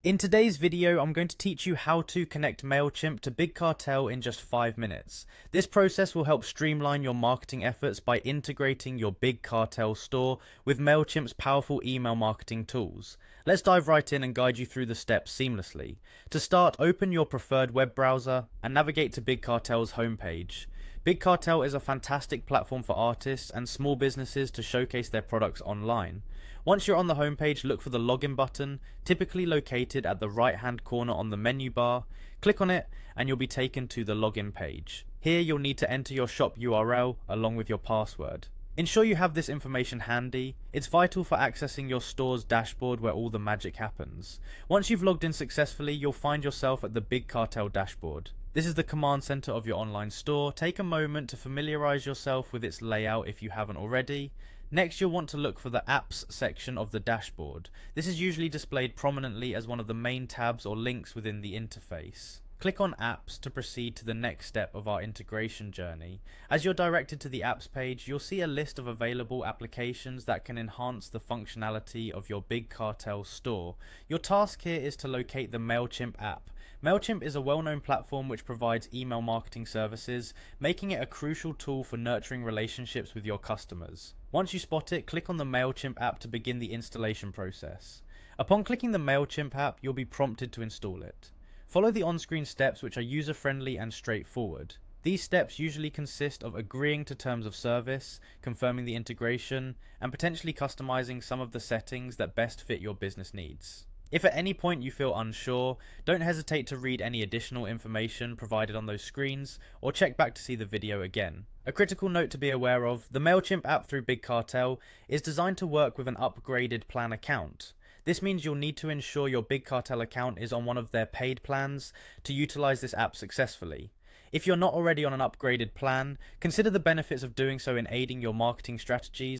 In today's video, I'm going to teach you how to connect Mailchimp to Big Cartel in just 5 minutes. This process will help streamline your marketing efforts by integrating your Big Cartel store with Mailchimp's powerful email marketing tools. Let's dive right in and guide you through the steps seamlessly. To start, open your preferred web browser and navigate to Big Cartel's homepage. Big Cartel is a fantastic platform for artists and small businesses to showcase their products online. Once you're on the homepage, look for the login button, typically located at the right hand corner on the menu bar. Click on it and you'll be taken to the login page. Here you'll need to enter your shop URL along with your password. Ensure you have this information handy. It's vital for accessing your store's dashboard where all the magic happens. Once you've logged in successfully, you'll find yourself at the Big Cartel dashboard. This is the command center of your online store. Take a moment to familiarize yourself with its layout if you haven't already. Next, you'll want to look for the Apps section of the dashboard. This is usually displayed prominently as one of the main tabs or links within the interface. Click on Apps to proceed to the next step of our integration journey. As you're directed to the Apps page, you'll see a list of available applications that can enhance the functionality of your Big Cartel store. Your task here is to locate the Mailchimp app. Mailchimp is a well-known platform which provides email marketing services, making it a crucial tool for nurturing relationships with your customers. Once you spot it, click on the Mailchimp app to begin the installation process. Upon clicking the Mailchimp app, you'll be prompted to install it. Follow the on-screen steps, which are user-friendly and straightforward. These steps usually consist of agreeing to terms of service, confirming the integration, and potentially customizing some of the settings that best fit your business needs. If at any point you feel unsure, don't hesitate to read any additional information provided on those screens, or check back to see the video again. A critical note to be aware of: the Mailchimp app through Big Cartel is designed to work with an upgraded plan account. This means you'll need to ensure your Big Cartel account is on one of their paid plans to utilize this app successfully. If you're not already on an upgraded plan, consider the benefits of doing so in aiding your marketing strategies.